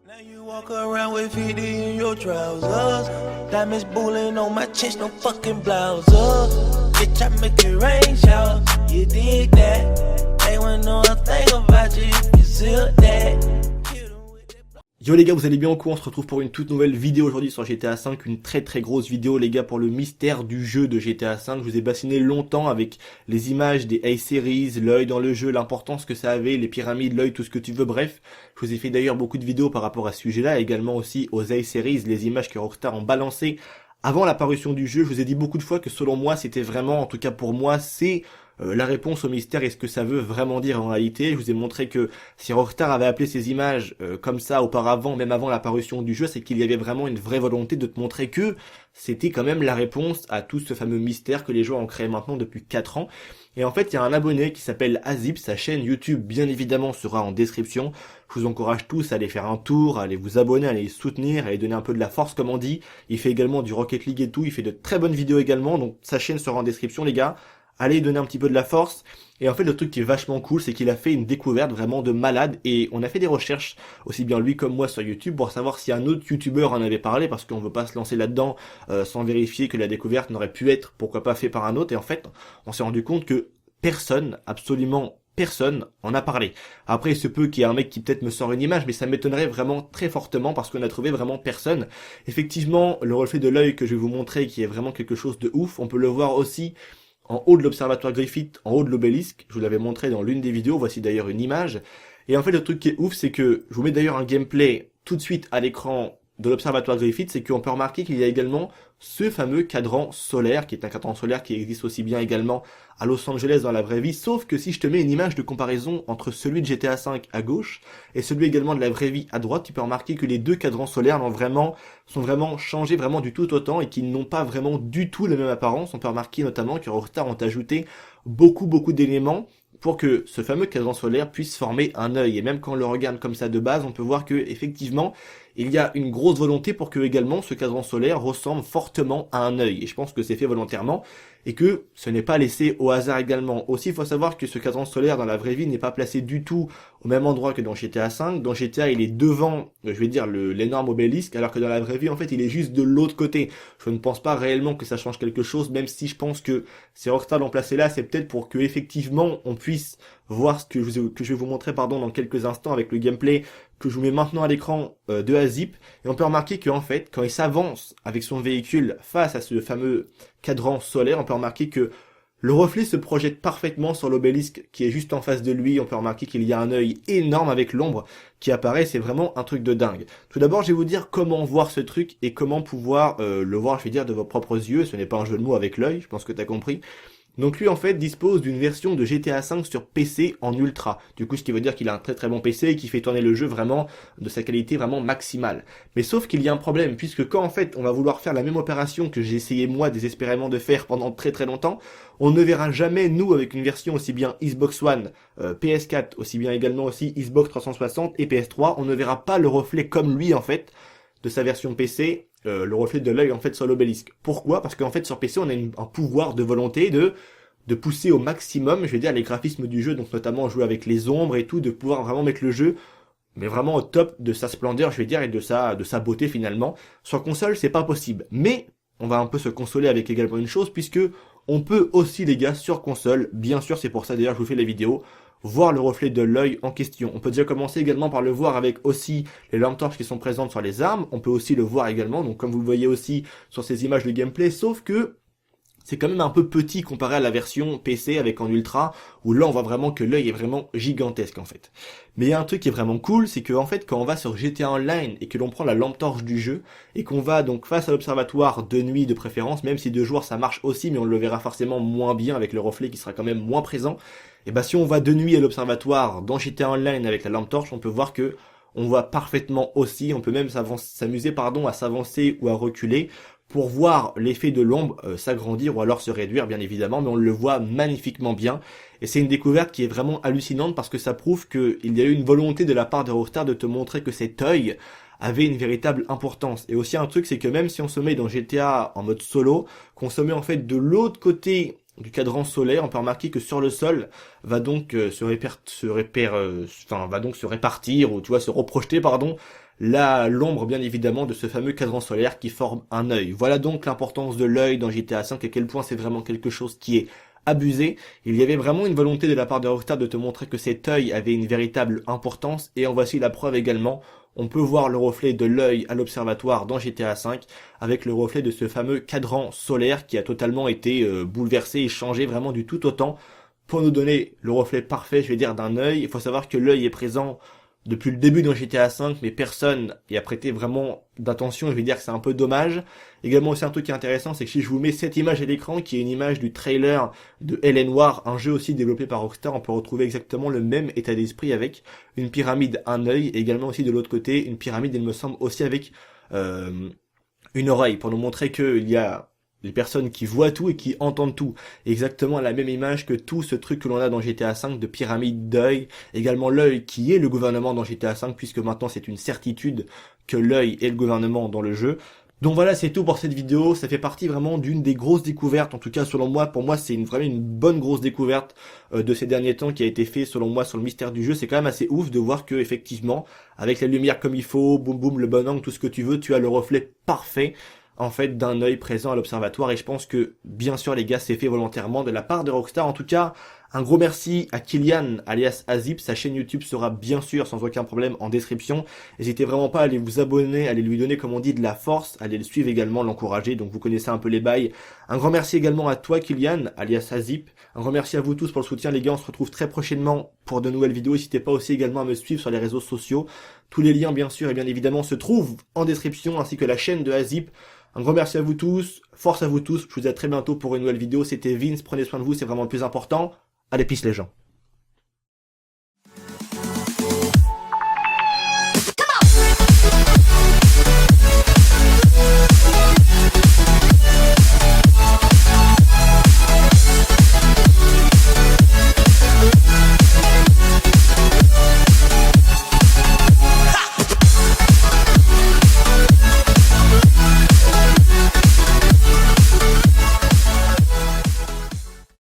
Now you walk around with 50 in your trousers. Diamonds bullying on my chest, no fucking blouse. Bitch, I make it rain shower. You dig that? They wanna know a thing about you if you seal that. Yo les gars, vous allez bien ou quoi? On se retrouve pour une toute nouvelle vidéo aujourd'hui sur GTA V, une très grosse vidéo les gars pour le mystère du jeu de GTA V. Je vous ai bassiné longtemps avec les images des A-Series, l'œil dans le jeu, l'importance que ça avait, les pyramides, l'œil, tout ce que tu veux, bref. Je vous ai fait d'ailleurs beaucoup de vidéos par rapport à ce sujet-là, également aussi aux A-Series, les images que Rockstar ont balancées avant la parution du jeu. Je vous ai dit beaucoup de fois que selon moi c'était vraiment, en tout cas pour moi, c'est la réponse au mystère et ce que ça veut vraiment dire en réalité. Je vous ai montré que si Rockstar avait appelé ces images comme ça auparavant, même avant la parution du jeu, c'est qu'il y avait vraiment une vraie volonté de te montrer que c'était quand même la réponse à tout ce fameux mystère que les joueurs ont créé maintenant depuis 4 ans. Et en fait, il y a un abonné qui s'appelle Azip, sa chaîne YouTube bien évidemment sera en description. Je vous encourage tous à aller faire un tour, à aller vous abonner, à aller les soutenir, à aller donner un peu de la force comme on dit. Il fait également du Rocket League et tout, il fait de très bonnes vidéos également, donc sa chaîne sera en description les gars. Allez donner un petit peu de la force. Et en fait le truc qui est vachement cool, c'est qu'il a fait une découverte vraiment de malade, et on a fait des recherches, aussi bien lui comme moi sur YouTube, pour savoir si un autre youtubeur en avait parlé, parce qu'on veut pas se lancer là-dedans sans vérifier que la découverte n'aurait pu être, pourquoi pas, fait par un autre. Et en fait on s'est rendu compte que personne, absolument personne en a parlé. Après, il se peut qu'il y ait un mec qui peut-être me sort une image, mais ça m'étonnerait vraiment très fortement parce qu'on a trouvé vraiment personne. Effectivement, le reflet de l'œil que je vais vous montrer, qui est vraiment quelque chose de ouf, on peut le voir aussi en haut de l'observatoire Griffith, en haut de l'obélisque. Je vous l'avais montré dans l'une des vidéos, voici d'ailleurs une image. Et en fait, le truc qui est ouf, c'est que, je vous mets d'ailleurs un gameplay tout de suite à l'écran de l'observatoire Griffith, c'est qu'on peut remarquer qu'il y a également ce fameux cadran solaire, qui est un cadran solaire qui existe aussi bien également à Los Angeles dans la vraie vie, sauf que si je te mets une image de comparaison entre celui de GTA V à gauche et celui également de la vraie vie à droite, tu peux remarquer que les deux cadrans solaires sont vraiment changés vraiment du tout autant et qu'ils n'ont pas vraiment du tout la même apparence. On peut remarquer notamment que Rockstar ont ajouté beaucoup d'éléments pour que ce fameux cadran solaire puisse former un œil. Et même quand on le regarde comme ça de base, on peut voir que effectivement il y a une grosse volonté pour que également ce cadran solaire ressemble fortement à un œil. Et je pense que c'est fait volontairement et que ce n'est pas laissé au hasard également. Aussi, il faut savoir que ce cadran solaire dans la vraie vie n'est pas placé du tout au même endroit que dans GTA V. Dans GTA, il est devant, je vais dire, l'énorme obélisque, alors que dans la vraie vie, en fait, il est juste de l'autre côté. Je ne pense pas réellement que ça change quelque chose, même si je pense que si Rockstar l'ont placé là, c'est peut-être pour que effectivement on puisse voir ce que je vais vous montrer dans quelques instants avec le gameplay que je vous mets maintenant à l'écran de Azip. Et on peut remarquer qu'en fait, quand il s'avance avec son véhicule face à ce fameux cadran solaire, on peut remarquer que le reflet se projette parfaitement sur l'obélisque qui est juste en face de lui. On peut remarquer qu'il y a un œil énorme avec l'ombre qui apparaît, c'est vraiment un truc de dingue. Tout d'abord, je vais vous dire comment voir ce truc et comment pouvoir le voir, je vais dire, de vos propres yeux. Ce n'est pas un jeu de mots avec l'œil, je pense que tu as compris. Donc lui en fait dispose d'une version de GTA V sur PC en ultra. Du coup ce qui veut dire qu'il a un très bon PC et qui fait tourner le jeu vraiment de sa qualité vraiment maximale. Mais sauf qu'il y a un problème, puisque quand en fait on va vouloir faire la même opération que j'ai essayé moi désespérément de faire pendant très longtemps, on ne verra jamais nous avec une version aussi bien Xbox One, PS4, aussi bien également aussi Xbox 360 et PS3, on ne verra pas le reflet comme lui en fait de sa version PC, le reflet de l'œil en fait sur l'obélisque. Pourquoi? Parce qu'en fait sur PC on a un pouvoir de volonté de pousser au maximum, je vais dire, les graphismes du jeu, donc notamment jouer avec les ombres et tout, de pouvoir vraiment mettre le jeu mais vraiment au top de sa splendeur, je vais dire, et de sa beauté finalement. Sur console c'est pas possible, mais on va un peu se consoler avec également une chose, puisque on peut aussi les gars sur console, bien sûr, c'est pour ça d'ailleurs je vous fais la vidéo, voir le reflet de l'œil en question. On peut déjà commencer également par le voir avec aussi les lampes torches qui sont présentes sur les armes. On peut aussi le voir également, donc comme vous le voyez aussi sur ces images de gameplay, sauf que c'est quand même un peu petit comparé à la version PC avec en ultra, où là on voit vraiment que l'œil est vraiment gigantesque en fait. Mais il y a un truc qui est vraiment cool, c'est que en fait quand on va sur GTA Online et que l'on prend la lampe torche du jeu, et qu'on va donc face à l'observatoire de nuit de préférence, même si de jour ça marche aussi, mais on le verra forcément moins bien avec le reflet qui sera quand même moins présent, et bah si on va de nuit à l'observatoire dans GTA Online avec la lampe torche, on peut voir que on voit parfaitement aussi, on peut même s'amuser à s'avancer ou à reculer, pour voir l'effet de l'ombre s'agrandir ou alors se réduire bien évidemment, mais on le voit magnifiquement bien. Et c'est une découverte qui est vraiment hallucinante parce que ça prouve qu'il y a eu une volonté de la part de Rockstar de te montrer que cet œil avait une véritable importance. Et aussi un truc, c'est que même si on se met dans GTA en mode solo, qu'on se met en fait de l'autre côté du cadran solaire, on peut remarquer que sur le sol va donc se répartir, ou tu vois, se reprojeter, pardon, l'ombre bien évidemment de ce fameux cadran solaire qui forme un œil. Voilà donc l'importance de l'œil dans GTA V, à quel point c'est vraiment quelque chose qui est abusé. Il y avait vraiment une volonté de la part de Rockstar de te montrer que cet œil avait une véritable importance, et en voici la preuve également. On peut voir le reflet de l'œil à l'observatoire dans GTA V, avec le reflet de ce fameux cadran solaire qui a totalement été bouleversé et changé vraiment du tout au temps, pour nous donner le reflet parfait, je vais dire, d'un œil. Il faut savoir que l'œil est présent depuis le début dans GTA V, mais personne y a prêté vraiment d'attention, je vais dire que c'est un peu dommage. Également aussi un truc qui est intéressant, c'est que si je vous mets cette image à l'écran, qui est une image du trailer de L.A. Noire, un jeu aussi développé par Rockstar, on peut retrouver exactement le même état d'esprit avec une pyramide, un œil, et également aussi de l'autre côté, une pyramide, il me semble, aussi avec une oreille, pour nous montrer qu'il y a les personnes qui voient tout et qui entendent tout. Exactement la même image que tout ce truc que l'on a dans GTA V de pyramide d'œil. Également l'œil qui est le gouvernement dans GTA V, puisque maintenant c'est une certitude que l'œil est le gouvernement dans le jeu. Donc voilà, c'est tout pour cette vidéo. Ça fait partie vraiment d'une des grosses découvertes, en tout cas selon moi. Pour moi, c'est vraiment une bonne grosse découverte de ces derniers temps qui a été fait selon moi sur le mystère du jeu. C'est quand même assez ouf de voir que effectivement, avec la lumière comme il faut, boum boum, le bon angle, tout ce que tu veux, tu as le reflet parfait en fait d'un œil présent à l'observatoire, et je pense que bien sûr les gars c'est fait volontairement de la part de Rockstar. En tout cas, un gros merci à Kylian alias Azip, sa chaîne YouTube sera bien sûr sans aucun problème en description. N'hésitez vraiment pas à aller vous abonner, à aller lui donner comme on dit de la force, à aller le suivre également, l'encourager, donc vous connaissez un peu les bails. Un grand merci également à toi Kylian alias Azip, un grand merci à vous tous pour le soutien les gars, on se retrouve très prochainement pour de nouvelles vidéos. N'hésitez pas aussi également à me suivre sur les réseaux sociaux, tous les liens bien sûr et bien évidemment se trouvent en description, ainsi que la chaîne de Azip. Un grand merci à vous tous, force à vous tous, je vous dis à très bientôt pour une nouvelle vidéo, c'était Vince, prenez soin de vous, c'est vraiment le plus important. Allez, peace les gens.